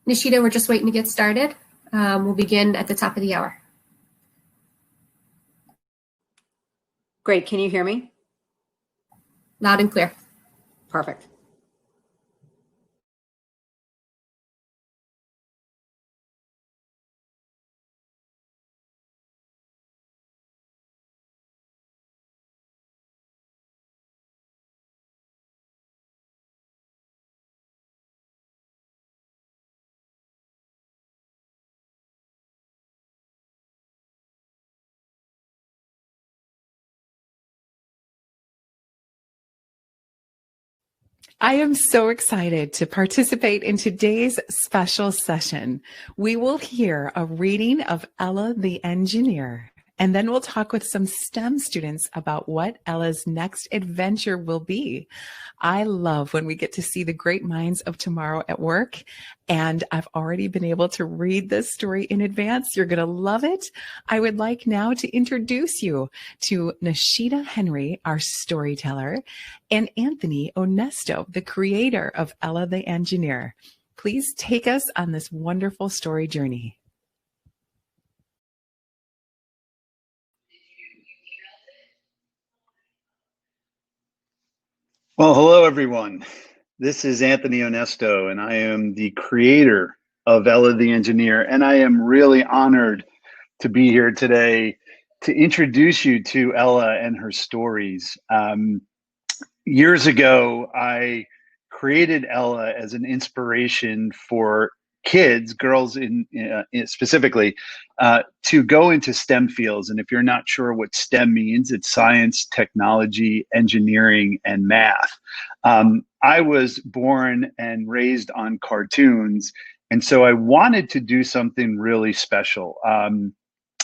Nishita, we're just waiting to get started. We'll begin at the top of the hour. Great. Can you hear me? Loud and clear. Perfect. I am so excited to participate in today's special session. We will hear a reading of Ella the Engineer, and then we'll talk with some STEM students about what Ella's next adventure will be. I love when we get to see the great minds of tomorrow at work, and I've already been able to read this story in advance. You're going to love it. I would like now to introduce you to Nishita Henry, our storyteller, and Anthony Onesto, the creator of Ella the Engineer. Please take us on this wonderful story journey. Well, hello, everyone. This is Anthony Onesto, and I am the creator of Ella the Engineer, and I am really honored to be here today to introduce you to Ella and her stories. Years ago, I created Ella as an inspiration for kids, girls specifically, to go into STEM fields. And if you're not sure what STEM means, it's science, technology, engineering, and math. I was born and raised on cartoons, and so I wanted to do something really special.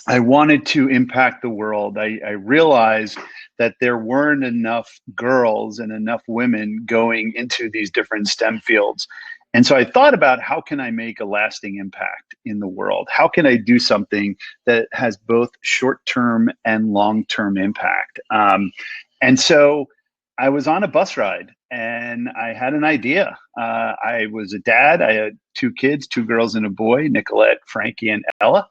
I wanted to impact the world. I realized that there weren't enough girls and enough women going into these different STEM fields. And so I thought about, how can I make a lasting impact in the world? How can I do something that has both short-term and long-term impact? And so I was on a bus ride and I had an idea. I was a dad. I had two kids, two girls and a boy, Nicolette, Frankie, and Ella.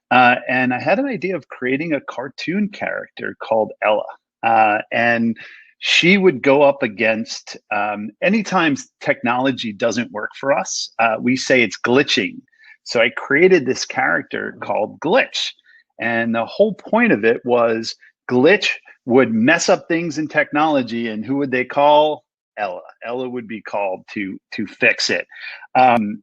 And I had an idea of creating a cartoon character called Ella. And she would go up against, anytime technology doesn't work for us, we say it's glitching. So I created this character called Glitch. And the whole point of it was Glitch would mess up things in technology, and who would they call? Ella. Ella would be called to fix it. And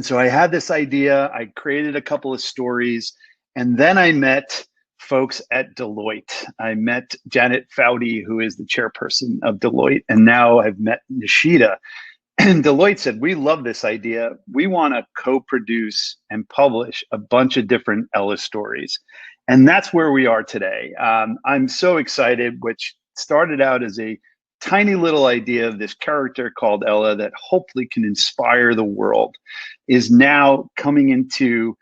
so I had this idea. I created a couple of stories, and then I met folks at Deloitte. I met Janet Foudy, who is the chairperson of Deloitte, and now I've met Nishita. And Deloitte said, we love this idea. We want to co-produce and publish a bunch of different Ella stories. And that's where we are today. I'm so excited, which started out as a tiny little idea of this character called Ella that hopefully can inspire the world, is now coming into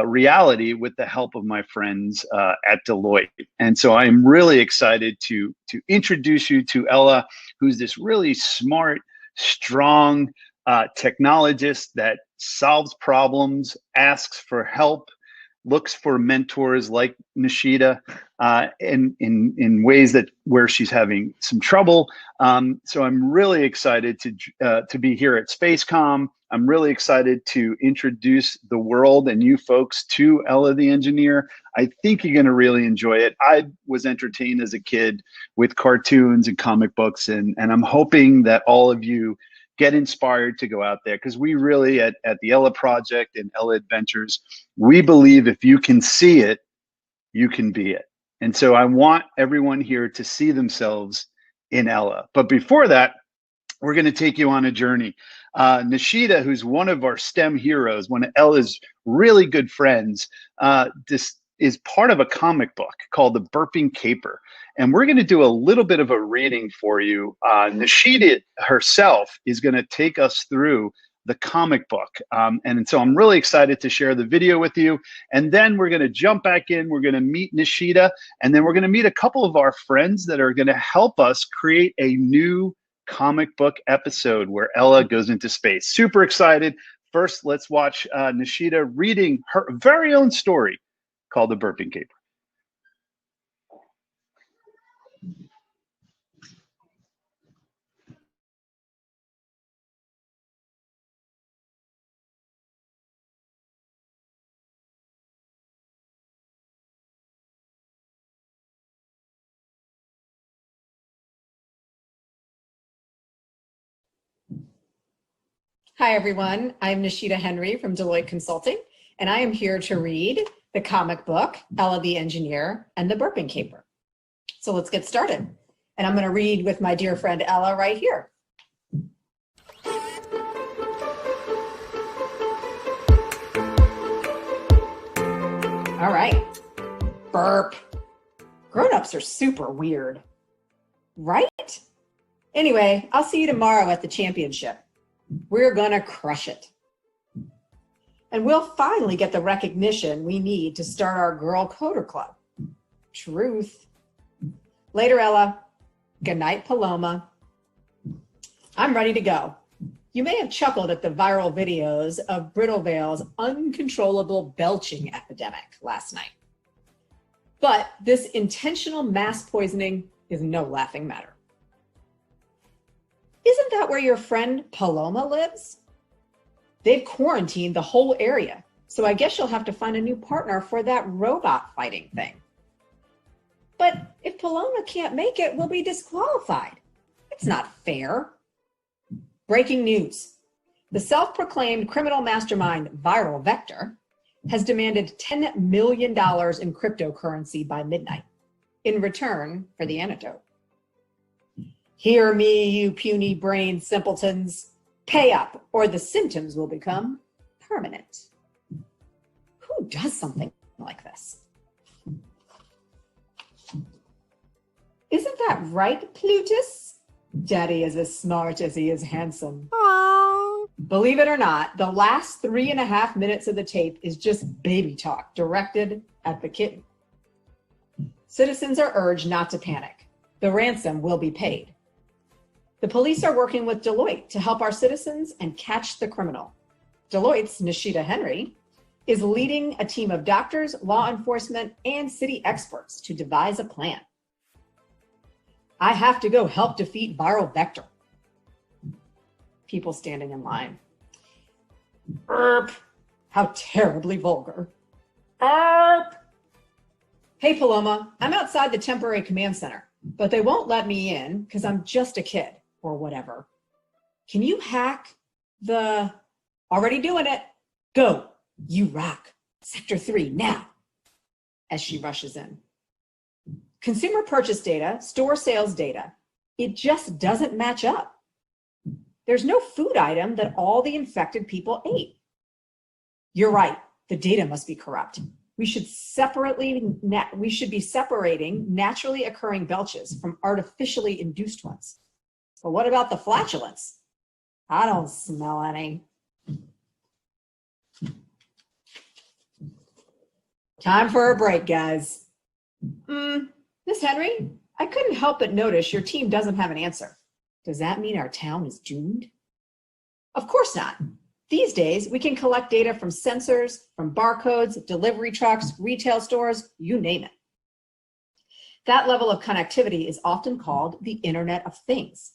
reality with the help of my friends at Deloitte. And so I'm really excited to introduce you to Ella, who's this really smart, strong technologist that solves problems, asks for help, looks for mentors like Nishita in ways that where she's having some trouble. So I'm really excited to be here at SpaceCom. I'm really excited to introduce the world and you folks to Ella the Engineer. I think you're going to really enjoy it. I was entertained as a kid with cartoons and comic books, and I'm hoping that all of you get inspired to go out there, because we really at the Ella Project and Ella Adventures, we believe if you can see it, you can be it. And so I want everyone here to see themselves in Ella. But before that, we're going to take you on a journey. Nishita, who's one of our STEM heroes, one of Ella's really good friends, this is part of a comic book called The Burping Caper. And we're going to do a little bit of a reading for you. Nishita herself is going to take us through the comic book. And so I'm really excited to share the video with you. And then we're going to jump back in. We're going to meet Nishita. And then we're going to meet a couple of our friends that are going to help us create a new comic book episode where Ella goes into space. Super excited. first, let's watch Nishita reading her very own story called The Burping Caper. Hi, everyone. I'm Nishita Henry from Deloitte Consulting, and I am here to read the comic book, Ella the Engineer and the Burping Caper. So let's get started. And I'm going to read with my dear friend Ella right here. All right. Burp. Grown-ups are super weird, right? Anyway, I'll see you tomorrow at the championship. We're gonna crush it. And we'll finally get the recognition we need to start our Girl Coder Club. Truth. Later, Ella. Good night, Paloma. I'm ready to go. You may have chuckled at the viral videos of Brittlevale's uncontrollable belching epidemic last night. But this intentional mass poisoning is no laughing matter. Isn't that where your friend Paloma lives? They've quarantined the whole area, so I guess you'll have to find a new partner for that robot fighting thing. But if Paloma can't make it, we'll be disqualified. It's not fair. Breaking news. The self-proclaimed criminal mastermind Viral Vector has demanded $10 million in cryptocurrency by midnight in return for the antidote. Hear me, you puny brain simpletons. Pay up, or the symptoms will become permanent. Who does something like this? Isn't that right, Plutus? Daddy is as smart as he is handsome. Aww. Believe it or not, the last 3.5 minutes of the tape is just baby talk directed at the kitten. Citizens are urged not to panic. The ransom will be paid. The police are working with Deloitte to help our citizens and catch the criminal. Deloitte's Nishita Henry is leading a team of doctors, law enforcement, and city experts to devise a plan. I have to go help defeat Viral Vector. People standing in line. Burp. How terribly vulgar. Burp. Hey, Paloma, I'm outside the temporary command center, but they won't let me in because I'm just a kid. Or whatever. Can you hack the already doing it? Go, you rock. Sector 3 now. As she rushes in. Consumer purchase data, store sales data, it just doesn't match up. There's no food item that all the infected people ate. You're right, the data must be corrupt. We should be separating naturally occurring belches from artificially induced ones. But what about the flatulence? I don't smell any. Time for a break, guys. Miss Henry, I couldn't help but notice your team doesn't have an answer. Does that mean our town is doomed? Of course not. These days, we can collect data from sensors, from barcodes, delivery trucks, retail stores, you name it. That level of connectivity is often called the Internet of Things,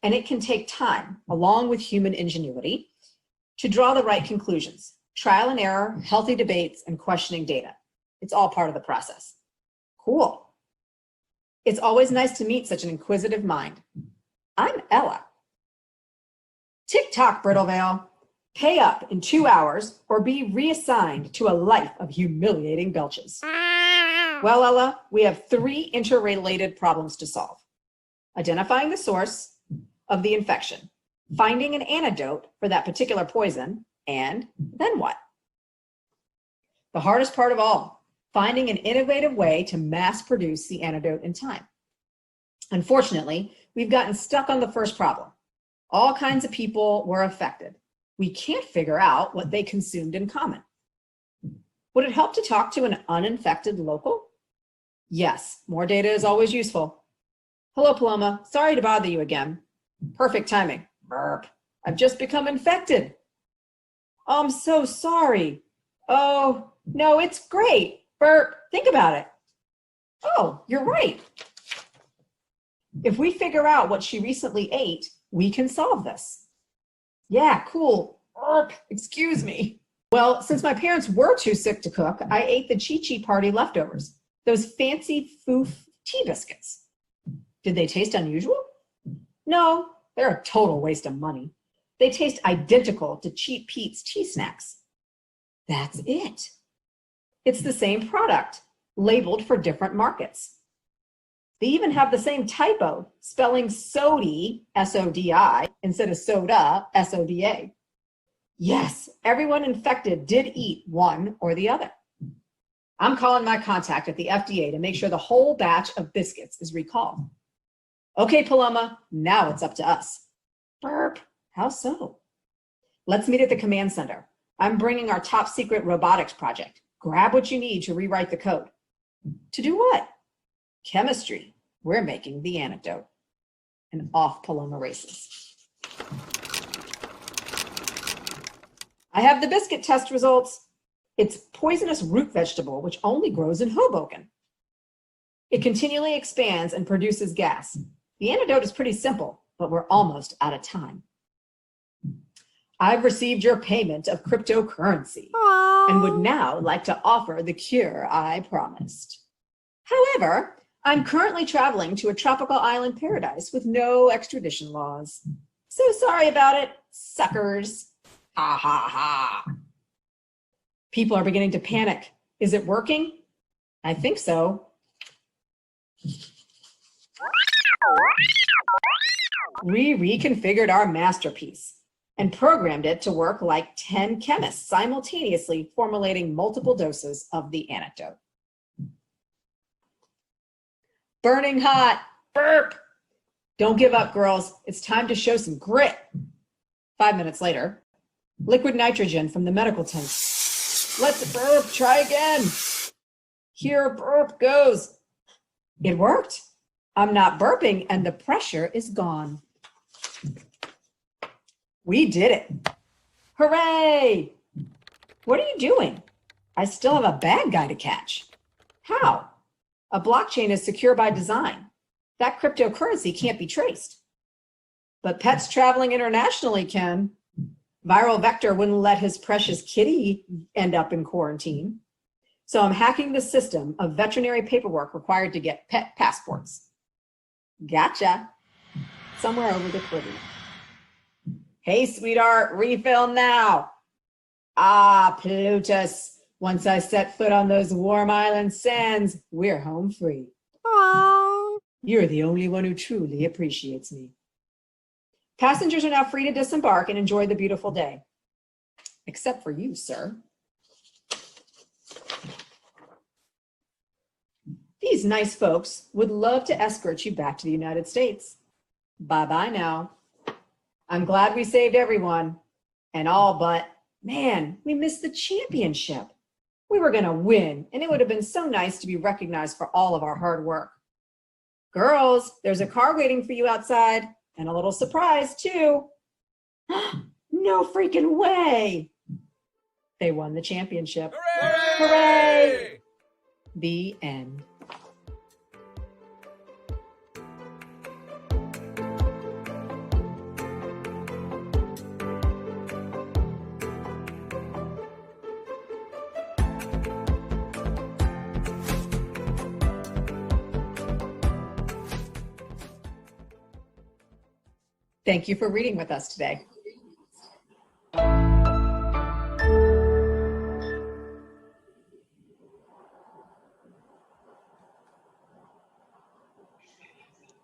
and it can take time, along with human ingenuity, to draw the right conclusions. Trial and error, healthy debates, and questioning data. It's all part of the process. Cool. It's always nice to meet such an inquisitive mind. I'm Ella. Tick-tock, Brittlevale. Pay up in 2 hours or be reassigned to a life of humiliating belches. Well, Ella, we have 3 interrelated problems to solve. Identifying the source of the infection, finding an antidote for that particular poison, and then what? The hardest part of all, finding an innovative way to mass produce the antidote in time. Unfortunately, we've gotten stuck on the first problem. All kinds of people were affected. We can't figure out what they consumed in common. Would it help to talk to an uninfected local? Yes, more data is always useful. Hello, Paloma. Sorry to bother you again. Perfect timing. Burp. I've just become infected. Oh, I'm so sorry. Oh, no, it's great. Burp, think about it. Oh, you're right. If we figure out what she recently ate, we can solve this. Yeah, cool. Burp, excuse me. Well, since my parents were too sick to cook, I ate the Chi-Chi party leftovers, those fancy foof tea biscuits. Did they taste unusual? No, they're a total waste of money. They taste identical to Cheap Pete's tea snacks. That's it. It's the same product, labeled for different markets. They even have the same typo, spelling sodi, S-O-D-I, instead of soda, S-O-D-A. Yes, everyone infected did eat one or the other. I'm calling my contact at the FDA to make sure the whole batch of biscuits is recalled. Okay, Paloma, now it's up to us. Burp, how so? Let's meet at the command center. I'm bringing our top secret robotics project. Grab what you need to rewrite the code. To do what? Chemistry. We're making the antidote. And off Paloma races. I have the biscuit test results. It's poisonous root vegetable, which only grows in Hoboken. It continually expands and produces gas. The antidote is pretty simple, but we're almost out of time. I've received your payment of cryptocurrency and would now like to offer the cure I promised. However, I'm currently traveling to a tropical island paradise with no extradition laws. So sorry about it, suckers. Ha ha ha. People are beginning to panic. Is it working? I think so. We reconfigured our masterpiece and programmed it to work like 10 chemists simultaneously formulating multiple doses of the antidote. Burning hot. Burp. Don't give up, girls. It's time to show some grit. 5 minutes later, liquid nitrogen from the medical tank. Let's burp. Try again. Here burp goes. It worked. I'm not burping and the pressure is gone. We did it. Hooray! What are you doing? I still have a bad guy to catch. How? A blockchain is secure by design. That cryptocurrency can't be traced. But pets traveling internationally can. Viral Vector wouldn't let his precious kitty end up in quarantine. So I'm hacking the system of veterinary paperwork required to get pet passports. Gotcha. Somewhere over the Caribbean. Hey, sweetheart, refill now. Ah, Plutus. Once I set foot on those warm island sands, we're home free. Aww. You're the only one who truly appreciates me. Passengers are now free to disembark and enjoy the beautiful day. Except for you, sir. These nice folks would love to escort you back to the United States. Bye-bye now. I'm glad we saved everyone and all, but man, we missed the championship. We were going to win, and it would have been so nice to be recognized for all of our hard work. Girls, there's a car waiting for you outside, and a little surprise, too. No freaking way. They won the championship. Hooray! Hooray! The end. Thank you for reading with us today.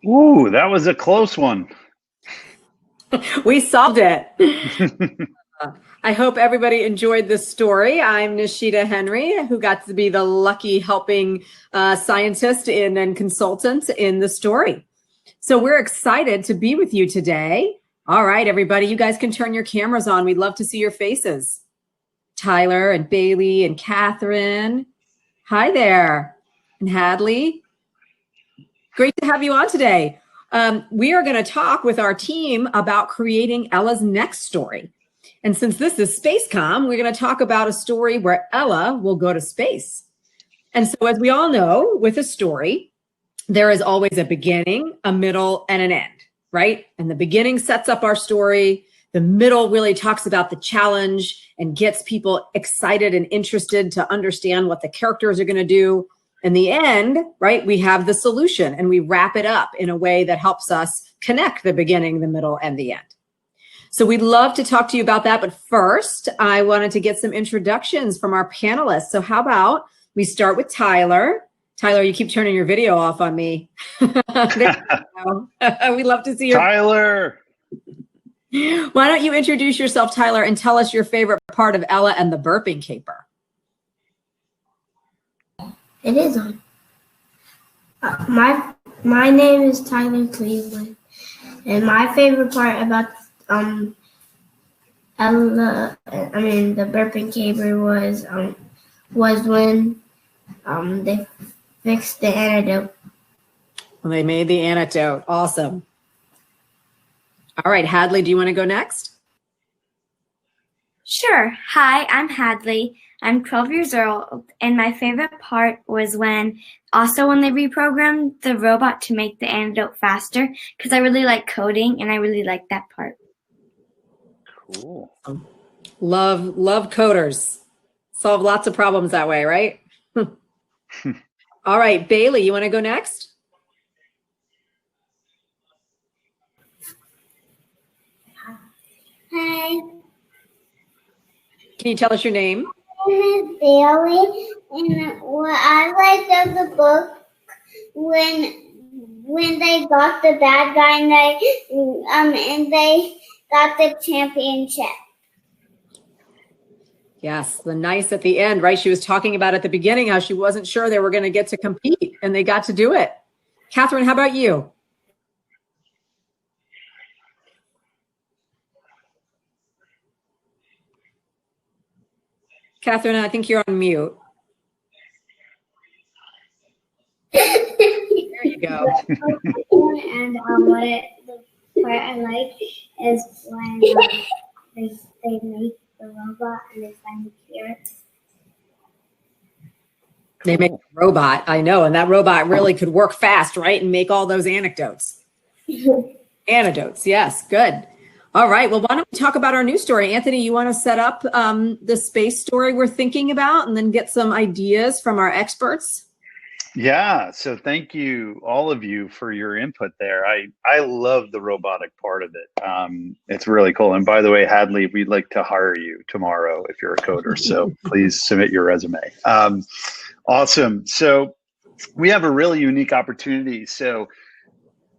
Ooh, that was a close one. We solved it. I hope everybody enjoyed this story. I'm Nishita Henry, who got to be the lucky helping scientist and consultant in the story. So we're excited to be with you today. All right, everybody, you guys can turn your cameras on. We'd love to see your faces. Tyler and Bailey and Catherine. Hi there. And Hadley. Great to have you on today. We are going to talk with our team about creating Ella's next story. And since this is SpaceCom, we're going to talk about a story where Ella will go to space. And so as we all know, with a story, there is always a beginning, a middle, and an end, right? And the beginning sets up our story. The middle really talks about the challenge and gets people excited and interested to understand what the characters are going to do. And the end, right, we have the solution and we wrap it up in a way that helps us connect the beginning, the middle, and the end. So we'd love to talk to you about that. But first, I wanted to get some introductions from our panelists. So how about we start with Tyler. Tyler, you keep turning your video off on me. There you go. We love to see you. Tyler. Why don't you introduce yourself, Tyler, and tell us your favorite part of Ella and the Burping Caper? It is on. My name is Tyler Cleveland, and my favorite part about Ella, the Burping Caper was when they fixed the antidote. Well, they made the antidote. Awesome. All right, Hadley, do you want to go next? Sure. Hi, I'm Hadley. I'm 12 years old, and my favorite part was when they reprogrammed the robot to make the antidote faster, because I really like coding, and I really like that part. Cool. Love coders. Solve lots of problems that way, right? All right, Bailey, you want to go next? Hi, Can you tell us your name? my name is Bailey, and what I liked of the book when they got the bad guy and they got the championship. Yes, the nice at the end, right? She was talking about at the beginning how she wasn't sure they were going to get to compete, and they got to do it. Catherine, how about you? Catherine, I think you're on mute. There you go. And the part I like is when they make the robot and they find the cure. They make a robot, I know, and that robot really could work fast, right? And make all those anecdotes. Antidotes, yes, good. All right, well, why don't we talk about our new story? Anthony, you want to set up the space story we're thinking about and then get some ideas from our experts? Yeah, so thank you, all of you, for your input there. I love the robotic part of it. It's really cool. And by the way, Hadley, we'd like to hire you tomorrow if you're a coder. So please submit your resume. Awesome. So we have a really unique opportunity. So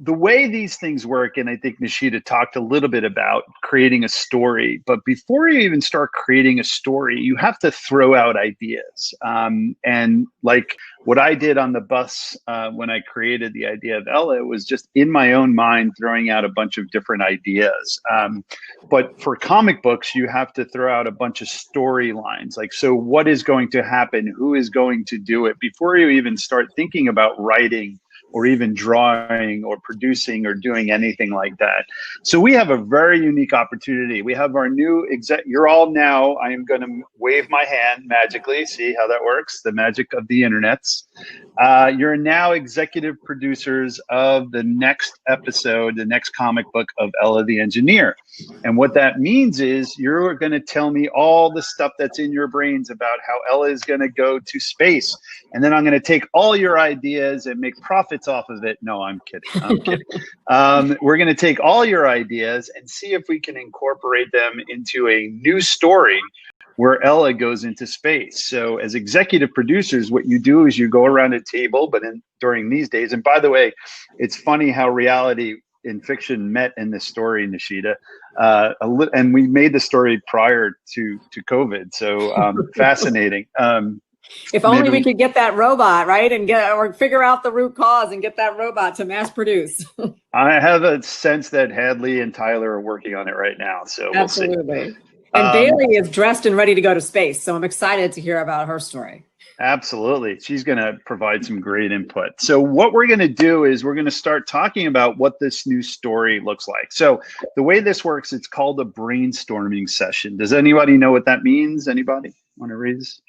the way these things work, and I think Nishita talked a little bit about creating a story, but before you even start creating a story, you have to throw out ideas. And like what I did on the bus when I created the idea of Ella, it was just in my own mind throwing out a bunch of different ideas. But for comic books, you have to throw out a bunch of storylines. Like, so what is going to happen? Who is going to do it? Before you even start thinking about writing or even drawing or producing or doing anything like that. So we have a very unique opportunity. We have our new you're all now, I am gonna wave my hand magically, see how that works, the magic of the internets. You're now executive producers of the next episode, the next comic book of Ella the Engineer. And what that means is you're gonna tell me all the stuff that's in your brains about how Ella is gonna go to space. And then I'm gonna take all your ideas and make profits off of it. No, I'm kidding. I'm kidding. We're going to take all your ideas and see if we can incorporate them into a new story where Ella goes into space. So as executive producers, what you do is you go around a table, but during these days, and by the way, it's funny how reality and fiction met in this story, Nishita. And we made the story prior to COVID. So fascinating. If only we could get that robot, right? And or figure out the root cause and get that robot to mass produce. I have a sense that Hadley and Tyler are working on it right now. So absolutely. We'll see. And Bailey is dressed and ready to go to space. So I'm excited to hear about her story. Absolutely. She's going to provide some great input. So what we're going to do is we're going to start talking about what this new story looks like. So the way this works, it's called a brainstorming session. Does anybody know what that means? Anybody want to raise?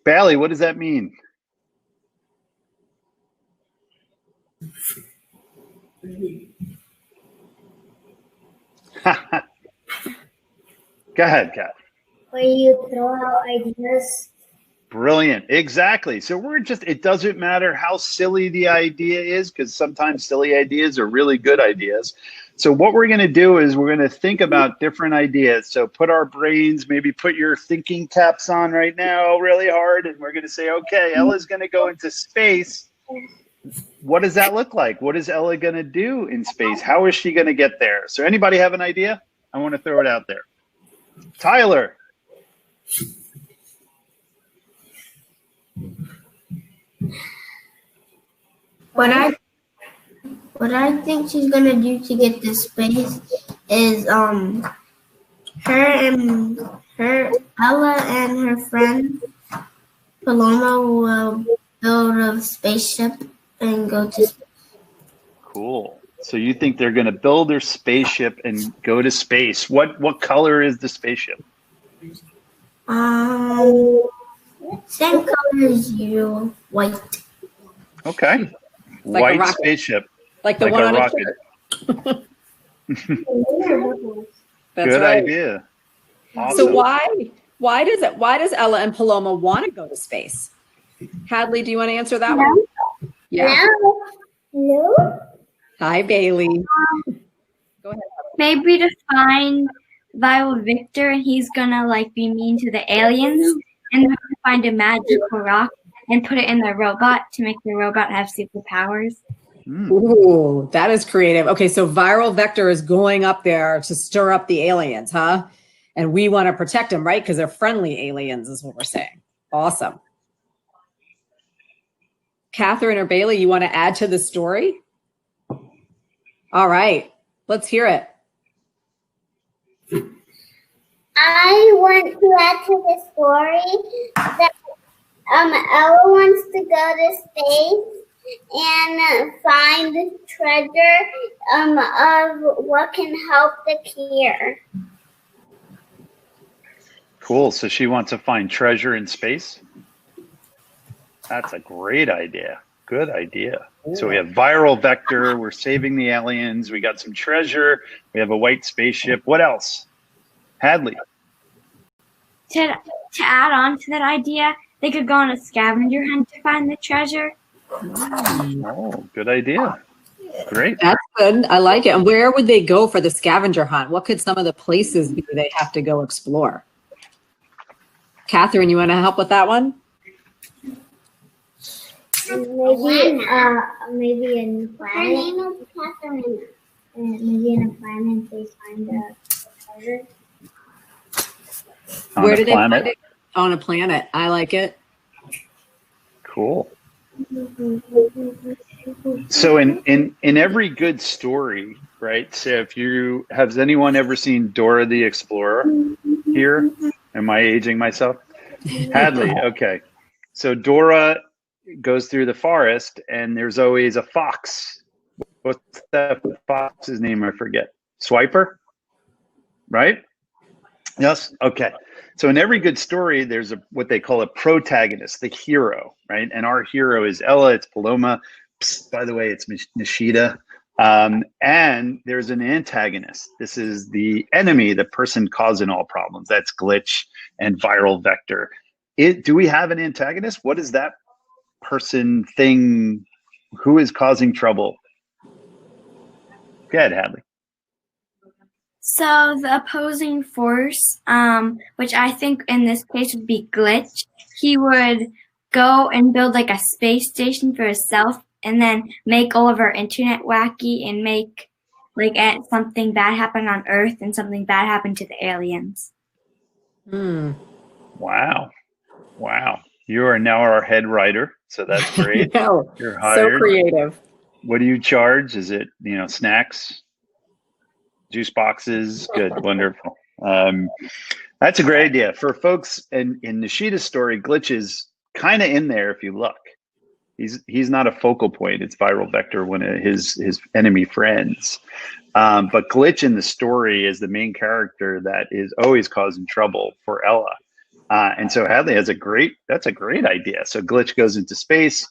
Bailey, what does that mean? Go ahead, Kat. Where you throw out ideas. Brilliant. Exactly. So it doesn't matter how silly the idea is, because sometimes silly ideas are really good ideas. So what we're going to do is we're going to think about different ideas. So put our brains, maybe put your thinking caps on right now really hard. And we're going to say, okay, Ella's going to go into space. What does that look like? What is Ella going to do in space? How is she going to get there? So anybody have an idea? I want to throw it out there. Tyler. What I think she's gonna do to get to space is Ella and her friend Paloma will build a spaceship and go to space. Cool. So you think they're going to build their spaceship and go to space? What color is the spaceship? Same color as you, white. Okay. Like White a rocket. spaceship. Like the Like one a on rocket. a shirt. That's Good right. idea. Awesome. So why does Ella and Paloma want to go to space? Hadley, do you want to answer that one? Yeah. No. Hi, Bailey. Go ahead. Maybe to find Viral Victor, and he's gonna like be mean to the aliens, and they're gonna find a magical rock and put it in the robot to make the robot have superpowers. Ooh, that is creative. Okay, so Viral Vector is going up there to stir up the aliens, huh? And we want to protect them, right? Because they're friendly aliens, is what we're saying. Awesome. Catherine or Bailey, you want to add to the story? All right, let's hear it. I want to add to the story that Ella wants to go to space and find treasure of what can help the cure. Cool. So she wants to find treasure in space? That's a great idea. Good idea. So we have Viral Vector. We're saving the aliens. We got some treasure. We have a white spaceship. What else? Hadley. To add on to that idea, they could go on a scavenger hunt to find the treasure. Oh, good idea. Great. That's good. I like it. And where would they go for the scavenger hunt? What could some of the places be they have to go explore? Catherine, you want to help with that one? Maybe in a planet. Her name is Catherine. Maybe in a planet they find a treasure. Where do they find it? On a planet. I like it. Cool. So in every good story, right? So has anyone ever seen Dora the Explorer here? Am I aging myself? Hadley, okay. So Dora goes through the forest and there's always a fox. What's that fox's name? I forget. Swiper? Right? Yes. Okay. So in every good story, there's what they call a protagonist, the hero, right? And our hero is Ella. It's Paloma. Psst, by the way, it's Nishita. And there's an antagonist. This is the enemy, the person causing all problems. That's Glitch and Viral Vector. Do we have an antagonist? What is that person, thing? Who is causing trouble? Go ahead, Hadley. So the opposing force, which I think in this case would be Glitch, he would go and build like a space station for himself and then make all of our internet wacky and make like something bad happen on Earth and something bad happen to the aliens. Wow. Wow. You are now our head writer, so that's great. You're hired. So creative. What do you charge? Is it, snacks? Juice boxes? Good. Wonderful. That's a great idea for folks. And in Nishita's story, Glitch is kind of in there if you look. He's not a focal point. It's viral vector, one of his enemy friends. But Glitch in the story is the main character that is always causing trouble for Ella. And so Hadley has that's a great idea. So Glitch goes into space,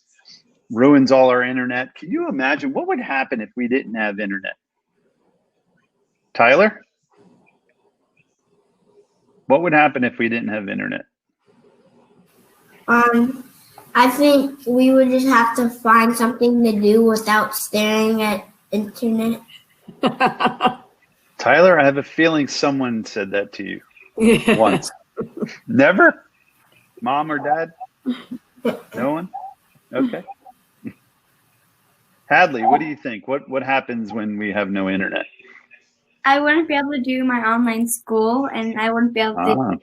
ruins all our internet. Can you imagine what would happen if we didn't have internet? Tyler? What would happen if we didn't have internet? I think we would just have to find something to do without staring at internet. Tyler, I have a feeling someone said that to you once. Never? Mom or dad? No one? Okay. Hadley, what do you think? What happens when we have no internet? I wouldn't be able to do my online school, and I wouldn't be able to do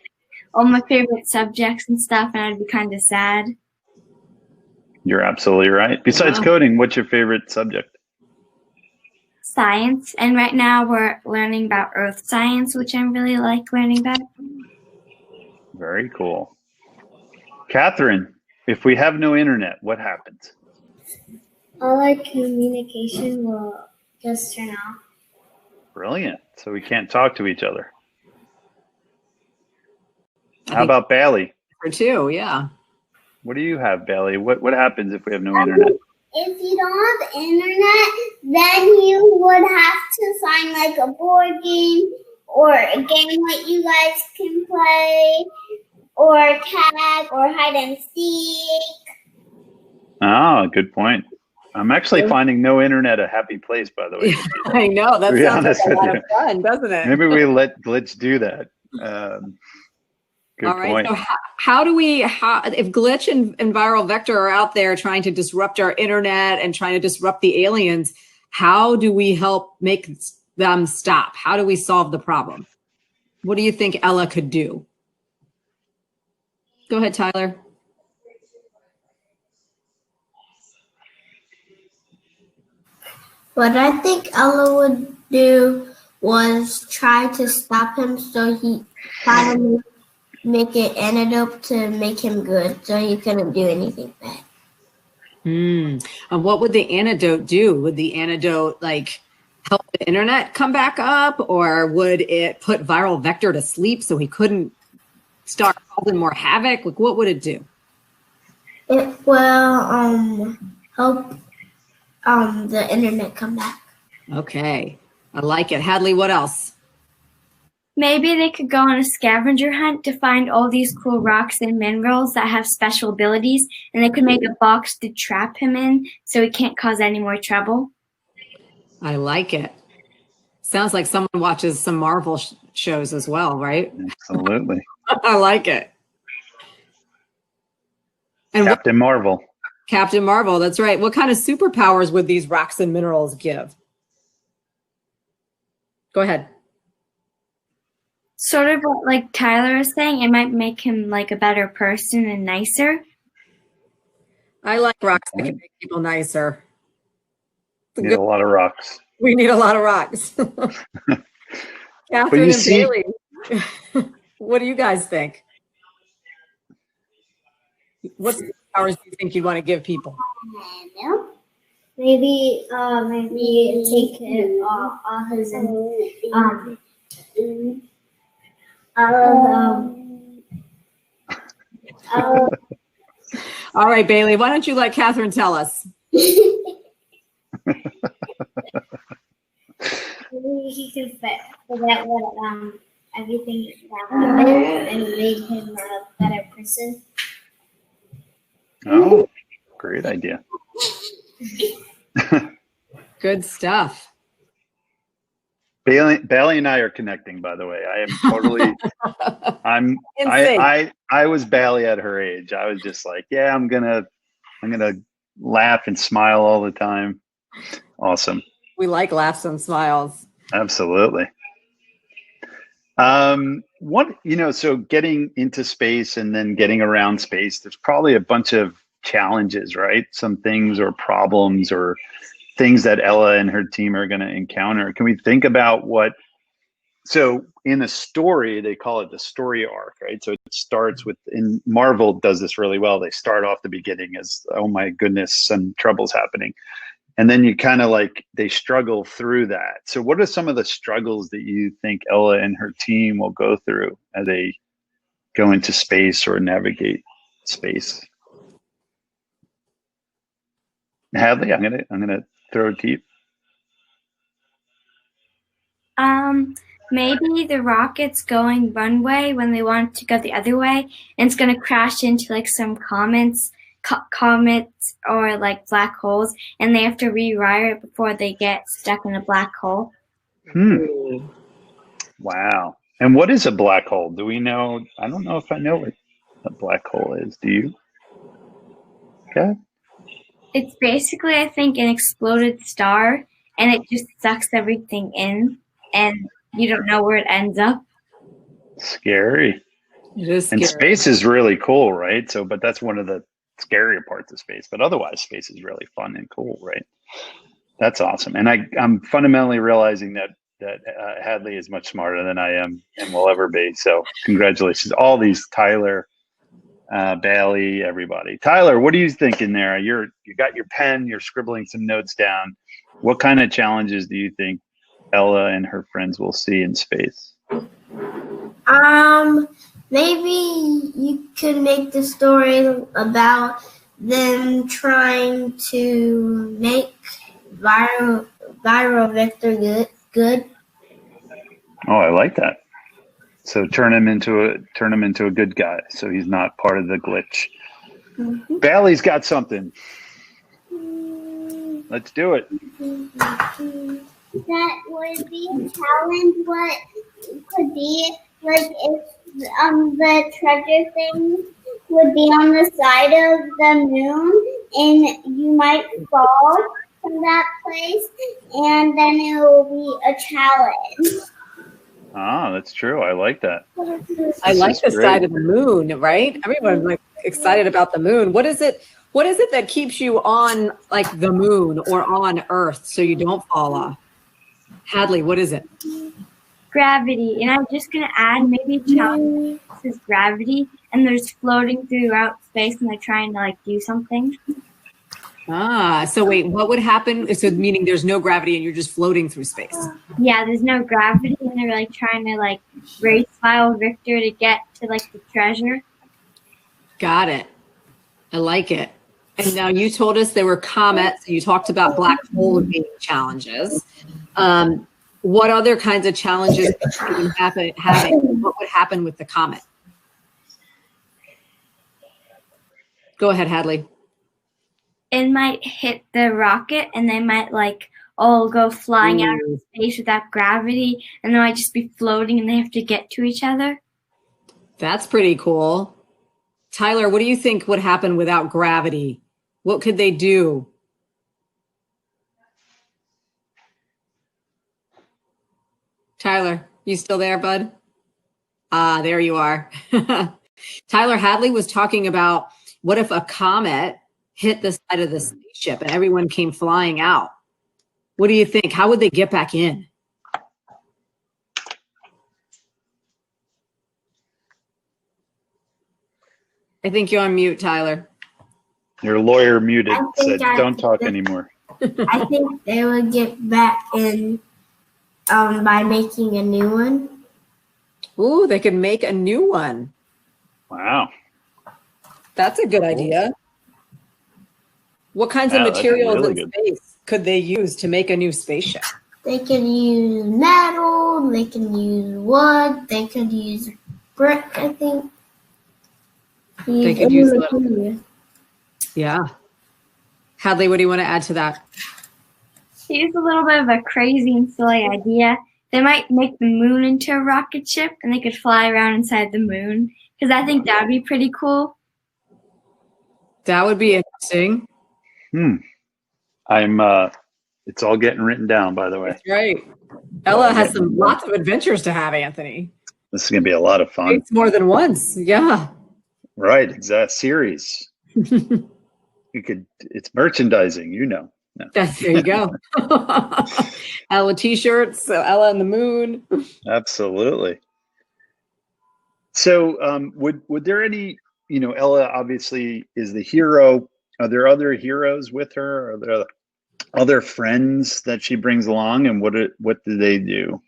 all my favorite subjects and stuff, and I'd be kind of sad. You're absolutely right. Besides coding, what's your favorite subject? Science, and right now we're learning about earth science, which I really like learning about. Very cool. Catherine, if we have no internet, what happens? All our communication will just turn off. Brilliant. So we can't talk to each other. How about Bailey? For two, yeah. What do you have, Bailey? What happens if we have no internet? If you don't have internet, then you would have to find like a board game or a game that you guys can play, or tag, or hide and seek. Oh, good point. I'm actually finding no internet a happy place, by the way. I know. That sounds like a lot of fun, doesn't it? Maybe we let Glitch do that. Good All right. point. So how if Glitch and Viral Vector are out there trying to disrupt our internet and trying to disrupt the aliens, how do we help make them stop? How do we solve the problem? What do you think Ella could do? Go ahead, Tyler. What I think Ella would do was try to stop him, so he tried to make an antidote to make him good, so he couldn't do anything bad. And what would the antidote do? Would the antidote help the internet come back up, or would it put Viral Vector to sleep so he couldn't start causing more havoc? What would it do? It will help the internet come back. Okay, I like it. Hadley, what else? Maybe they could go on a scavenger hunt to find all these cool rocks and minerals that have special abilities, and they could make a box to trap him in so he can't cause any more trouble. I like it. Sounds like someone watches some Marvel shows as well, right? Absolutely. I like it. And Captain Marvel. Captain Marvel, that's right. What kind of superpowers would these rocks and minerals give? Go ahead. Sort of like Tyler was saying, it might make him like a better person and nicer. I like rocks that can make people nicer. We need a lot of rocks. We need a lot of rocks. Catherine and Bailey, what do you guys think? What powers do you think you'd want to give people? Maybe take all his All right, Bailey, why don't you let Catherine tell us? Maybe he could forget what everything happened and made him a better person. Oh, great idea. Good stuff. Bailey and I are connecting, by the way. I am totally I was Bailey at her age. I was just like, yeah, I'm gonna laugh and smile all the time. Awesome. We like laughs and smiles. Absolutely. So getting into space and then getting around space, there's probably a bunch of challenges, right? Some things or problems or things that Ella and her team are going to encounter. Can we think about what So in a story, they call it the story arc, right? So it starts with, and Marvel does this really well. They start off the beginning as, oh my goodness, some trouble's happening. And then you kind of like, they struggle through that. So what are some of the struggles that you think Ella and her team will go through as they go into space or navigate space? Hadley, I'm gonna throw it to you. Maybe the rocket's going one way when they want to go the other way, and it's gonna crash into like some comets or like black holes, and they have to rewire it before they get stuck in a black hole. Wow. And what is a black hole? Do we know? I don't know if I know what a black hole is. Do you? Okay. It's basically, I think, an exploded star, and it just sucks everything in, and you don't know where it ends up. Scary. It is scary. And space is really cool, right? So, but that's one of the scarier parts of space. But otherwise, space is really fun and cool, right? That's awesome. And I'm fundamentally realizing that Hadley is much smarter than I am and will ever be. So congratulations. All these, Tyler, Bailey, everybody. Tyler, what are you thinking there? You got your pen, you're scribbling some notes down. What kind of challenges do you think Ella and her friends will see in space? Maybe you could make the story about them trying to make viral vector good. Oh, I like that. So turn him into a good guy, so he's not part of the glitch. Mm-hmm. Bailey's got something. Let's do it. That would be a challenge. What could be like if the treasure thing would be on the side of the moon, and you might fall from that place, and then it will be a challenge. Ah, that's true. I like that. I like the great. side of the moon, right? Everyone's like excited about the moon. What is it that keeps you on like the moon or on Earth so you don't fall off? Hadley, what is it? Gravity. And I'm just going to add maybe a challenge is gravity, and they're just floating throughout space and they're trying to like do something. Ah, so wait, what would happen? So meaning there's no gravity and you're just floating through space. Yeah, there's no gravity, and they're like trying to like race Wild Victor to get to like the treasure. Got it. I like it. And now you told us there were comets. You talked about black hole being challenges. What other kinds of challenges could happen? What would happen with the comet? Go ahead, Hadley. It might hit the rocket, and they might like all go flying out of space without gravity, and they might just be floating, and they have to get to each other. That's pretty cool. Tyler, what do you think would happen without gravity? What could they do? Tyler, you still there, bud? Ah, there you are. Tyler, Hadley was talking about what if a comet hit the side of the spaceship and everyone came flying out? What do you think? How would they get back in? I think you're on mute, Tyler. Your lawyer muted, said, I don't talk anymore. I think they would get back in by making a new one. Ooh, they could make a new one. Wow. That's a good idea. What kinds of materials really in space could they use to make a new spaceship? They could use metal, they can use wood, they could use brick, I think. They could use metal. Yeah. Hadley, what do you want to add to that? Here's a little bit of a crazy and silly idea. They might make the moon into a rocket ship, and they could fly around inside the moon, because I think that would be pretty cool. That would be interesting. It's all getting written down, by the way. That's right. Ella has lots of adventures to have, Anthony. This is going to be a lot of fun. It's more than once. Yeah. Right. Exact series. It's merchandising, you know. No. There you go. Ella t-shirts, so Ella and the moon. Absolutely. So would there any, Ella obviously is the hero. Are there other heroes with her? Are there other friends that she brings along, and what do they do?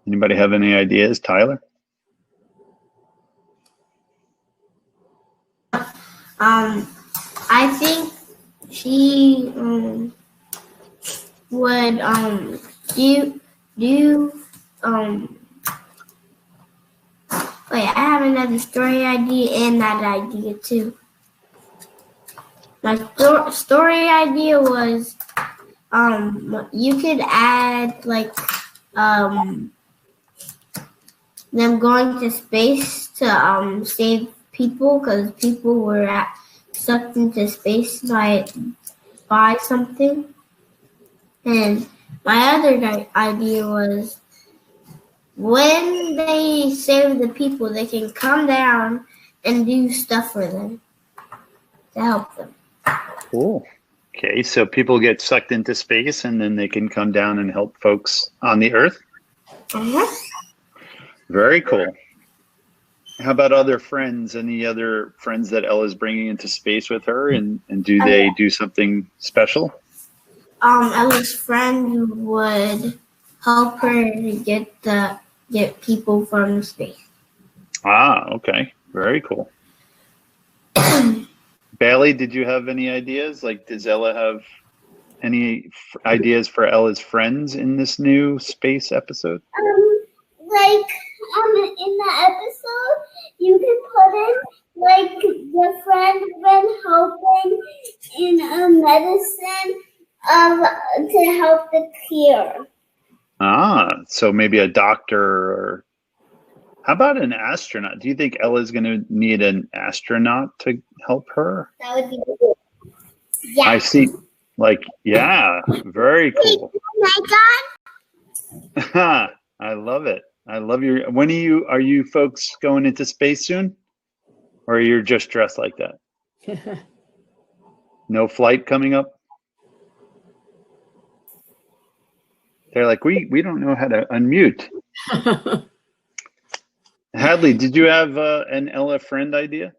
Anybody have any ideas? Tyler? I think she would wait, I have another story idea and that idea too. My story idea was you could add like them going to space to save people, because people were sucked into space by something. And my other idea was when they save the people, they can come down and do stuff for them to help them. Cool. Okay, so people get sucked into space and then they can come down and help folks on the Earth? Very cool. How about other friends? Any other friends that Ella's bringing into space with her, and do they do something special? Ella's friend would help her to get people from space. Ah, okay. Very cool. Bailey, did you have any ideas? Like, does Ella have any ideas for Ella's friends in this new space episode? In the episode, you can put in like the friend been helping in a medicine to help the cure. Ah, so maybe a doctor, or how about an astronaut? Do you think Ella's going to need an astronaut to help her? That would be cool. Yeah. I see. Like, yeah, very cool. I love it. I love your. When are you folks going into space soon, or you're just dressed like that? No flight coming up. They're like, we don't know how to unmute. Hadley, did you have an Ella friend idea?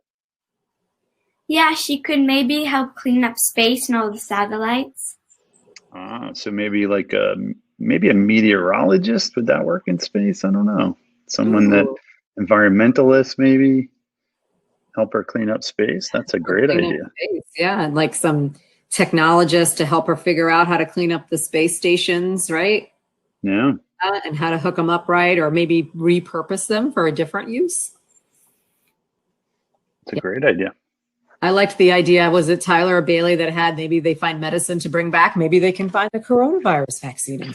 Yeah, she could maybe help clean up space and all the satellites. Ah, so maybe like maybe a meteorologist, would that work in space? I don't know. Someone that environmentalist, maybe help her clean up space. That's a great idea. Yeah, and like some technologist to help her figure out how to clean up the space stations, right? Yeah. And how to hook them up right, or maybe repurpose them for a different use. It's a great idea. I liked the idea. Was it Tyler or Bailey that had maybe they find medicine to bring back? Maybe they can find the coronavirus vaccine.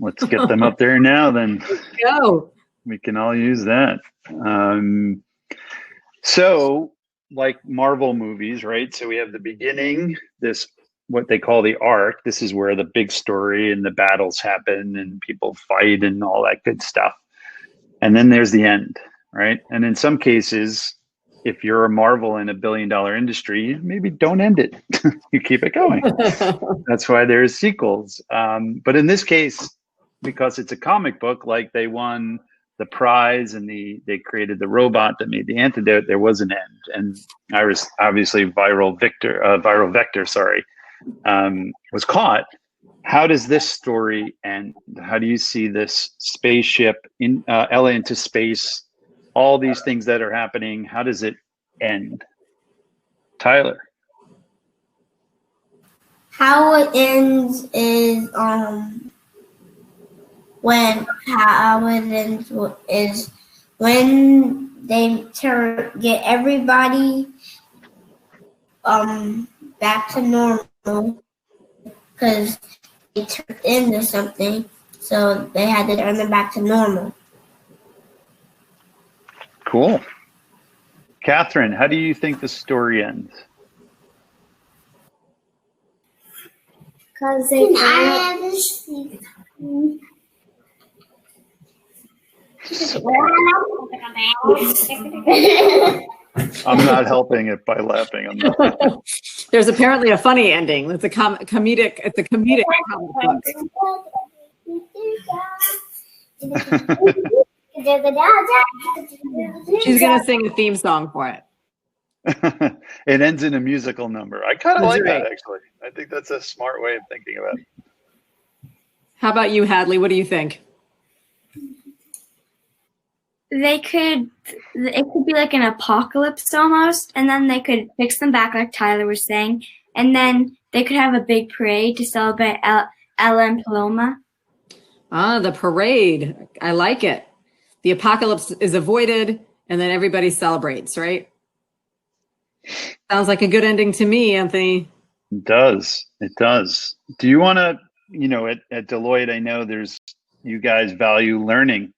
Let's get them up there now then. Let's go. We can all use that. So like Marvel movies, right? So we have the beginning, this what they call the arc. This is where the big story and the battles happen and people fight and all that good stuff. And then there's the end, right? And in some cases, if you're a Marvel in $1 billion industry, maybe don't end it. You keep it going. That's why there's sequels. But in this case, because it's a comic book, like they won the prize and they created the robot that made the antidote, there was an end. And obviously viral vector, was caught. How does this story end? How do you see this spaceship in Ella into space? All these things that are happening, how does it end? Tyler. How it ends is when they get everybody back to normal, because they turned into something, so they had to turn them back to normal. Cool. Catherine, how do you think the story ends? Because they I'm not helping it by laughing. I'm not. There's apparently a funny ending. It's a comedic. It's a comedic comic book. She's gonna sing a theme song for it. It ends in a musical number. I kind of That's like right. that, actually. I think that's a smart way of thinking about it. How about you, Hadley? What do you think? It could be like an apocalypse almost, and then they could fix them back like Tyler was saying, and then they could have a big parade to celebrate Ella and Paloma. Ah, the parade. I like it. The apocalypse is avoided, and then everybody celebrates, right? Sounds like a good ending to me, Anthony. It does. It does. Do you want to, at Deloitte, I know you guys value learning.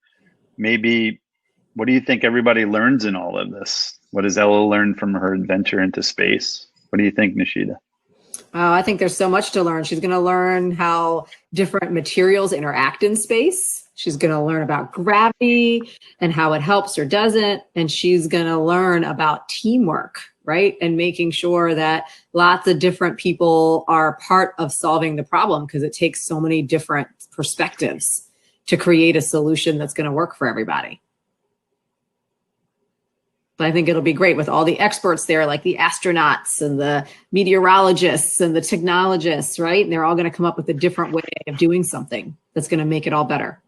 Maybe, what do you think everybody learns in all of this? What does Ella learn from her adventure into space? What do you think, Nishita? Oh, I think there's so much to learn. She's going to learn how different materials interact in space. She's going to learn about gravity and how it helps or doesn't. And she's going to learn about teamwork, right? And making sure that lots of different people are part of solving the problem, because it takes so many different perspectives to create a solution that's going to work for everybody. But I think it'll be great with all the experts there, like the astronauts and the meteorologists and the technologists, right? And they're all going to come up with a different way of doing something that's going to make it all better.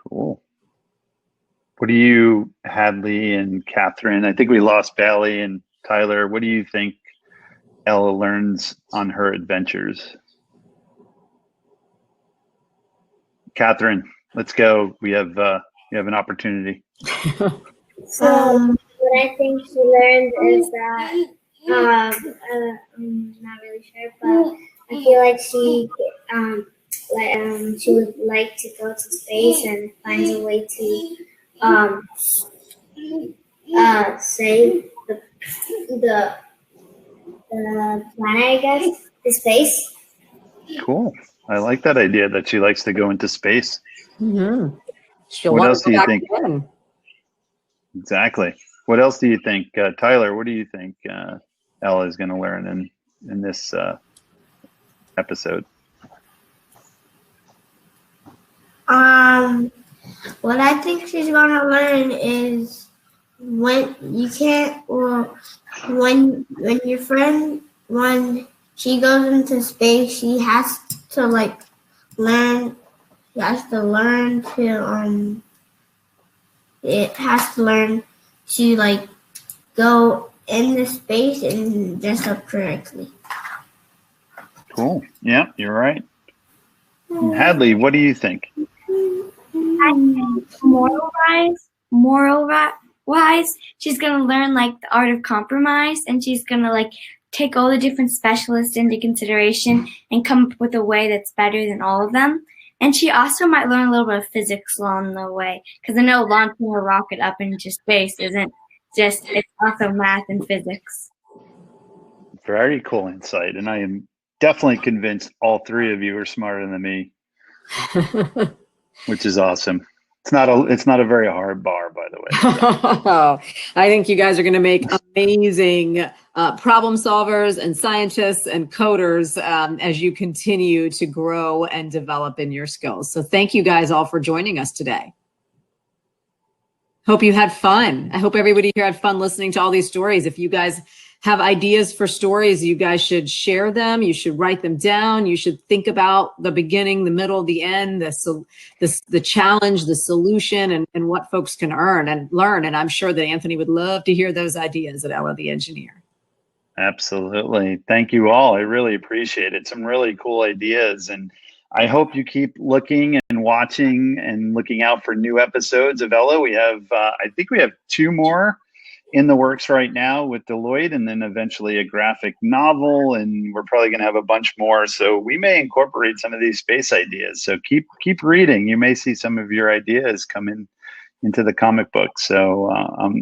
Cool. What do you, Hadley and Catherine? I think we lost Bailey and Tyler. What do you think Ella learns on her adventures? Catherine, let's go. We have an opportunity. What I think she learned is that I'm not really sure, but I feel like she would like to go to space and find a way to save the planet, I guess, the space. Cool. I like that idea that she likes to go into space. Mm-hmm. What else do you think? Exactly. What else do you think, Tyler? What do you think Ella is going to learn in this episode? What I think she's going to learn is when your friend, when she goes into space, she has to learn. She has to learn to It has to learn to go into space and dress up correctly. Cool. Yeah, you're right. Hadley, what do you think? I think moral-wise, she's gonna learn the art of compromise, and she's gonna take all the different specialists into consideration and come up with a way that's better than all of them. And she also might learn a little bit of physics along the way, because I know launching a rocket up into space isn't it's also math and physics. Very cool insight. And I am definitely convinced all three of you are smarter than me, which is awesome. It's not a very hard bar, by the way. I think you guys are going to make amazing problem solvers and scientists and coders as you continue to grow and develop in your skills. So thank you guys all for joining us today. Hope you had fun. I hope everybody here had fun listening to all these stories. If you guys have ideas for stories, you guys should share them. You should write them down. You should think about the beginning, the middle, the end, the challenge, the solution, and what folks can earn and learn. And I'm sure that Anthony would love to hear those ideas at Ella the Engineer. Absolutely. Thank you all. I really appreciate it. Some really cool ideas. And I hope you keep looking and watching and looking out for new episodes of Ella. We have, I think we have 2 more in the works right now with Deloitte, and then eventually a graphic novel, and we're probably going to have a bunch more. So we may incorporate some of these space ideas. So keep reading. You may see some of your ideas come into the comic book. So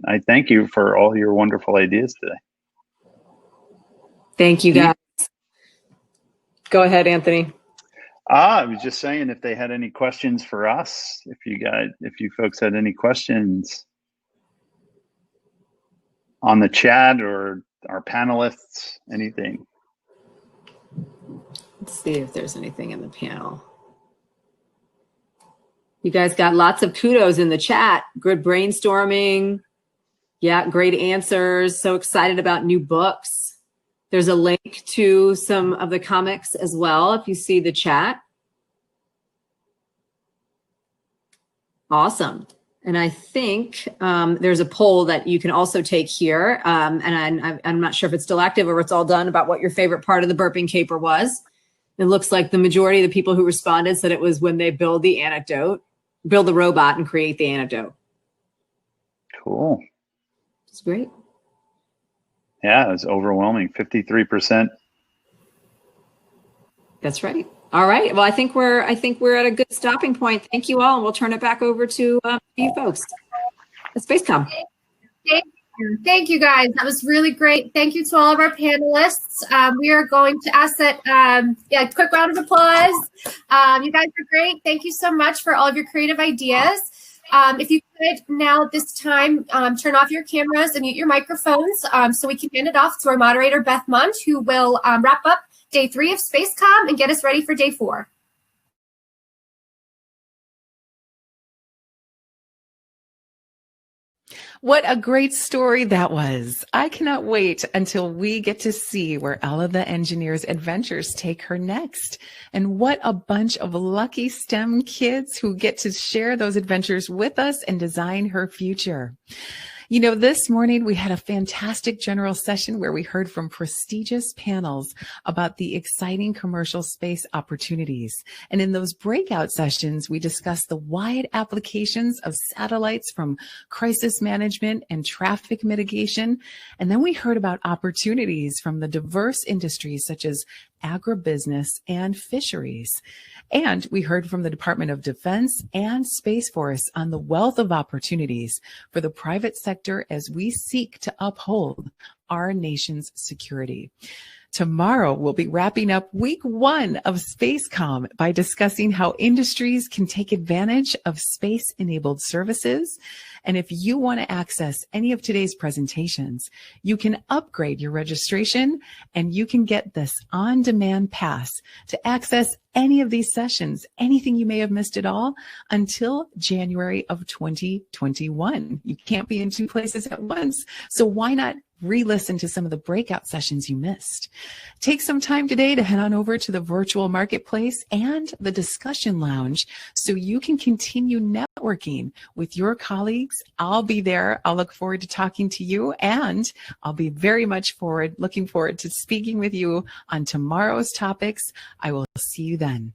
I thank you for all your wonderful ideas today. Thank you, guys. Go ahead, Anthony. I was just saying, if they had any questions for us, if you folks had any questions on the chat or our panelists, anything? Let's see if there's anything in the panel. You guys got lots of kudos in the chat. Good brainstorming. Yeah, great answers. So excited about new books. There's a link to some of the comics as well, if you see the chat. Awesome. And I think there's a poll that you can also take here. And I'm not sure if it's still active or it's all done, about what your favorite part of the Burping Caper was. It looks like the majority of the people who responded said it was when they build the robot and create the antidote. Cool. It's great. Yeah, it's overwhelming. 53%. That's right. All right. Well, I think we're at a good stopping point. Thank you all, and we'll turn it back over to you folks at Spacecom. Thank you, guys. That was really great. Thank you to all of our panelists. We are going to ask that, quick round of applause. You guys are great. Thank you so much for all of your creative ideas. If you could now at this time turn off your cameras and mute your microphones so we can hand it off to our moderator, Beth Munch, who will wrap up day 3 of Spacecom and get us ready for day 4. What a great story that was. I cannot wait until we get to see where Ella the Engineer's adventures take her next. And what a bunch of lucky STEM kids who get to share those adventures with us and design her future. You know, this morning we had a fantastic general session where we heard from prestigious panels about the exciting commercial space opportunities. And in those breakout sessions, we discussed the wide applications of satellites from crisis management and traffic mitigation. And then we heard about opportunities from the diverse industries such as agribusiness and fisheries. And we heard from the Department of Defense and Space Force on the wealth of opportunities for the private sector as we seek to uphold our nation's security. Tomorrow, we'll be wrapping up week 1 of Spacecom by discussing how industries can take advantage of space-enabled services. And if you want to access any of today's presentations, you can upgrade your registration and you can get this on-demand pass to access any of these sessions, anything you may have missed at all, until January of 2021. You can't be in 2 places at once, so why not re-listen to some of the breakout sessions you missed? Take some time today to head on over to the virtual marketplace and the discussion lounge so you can continue networking with your colleagues. I'll be there. I'll look forward to talking to you, and I'll be very much looking forward to speaking with you on tomorrow's topics. I will see you then.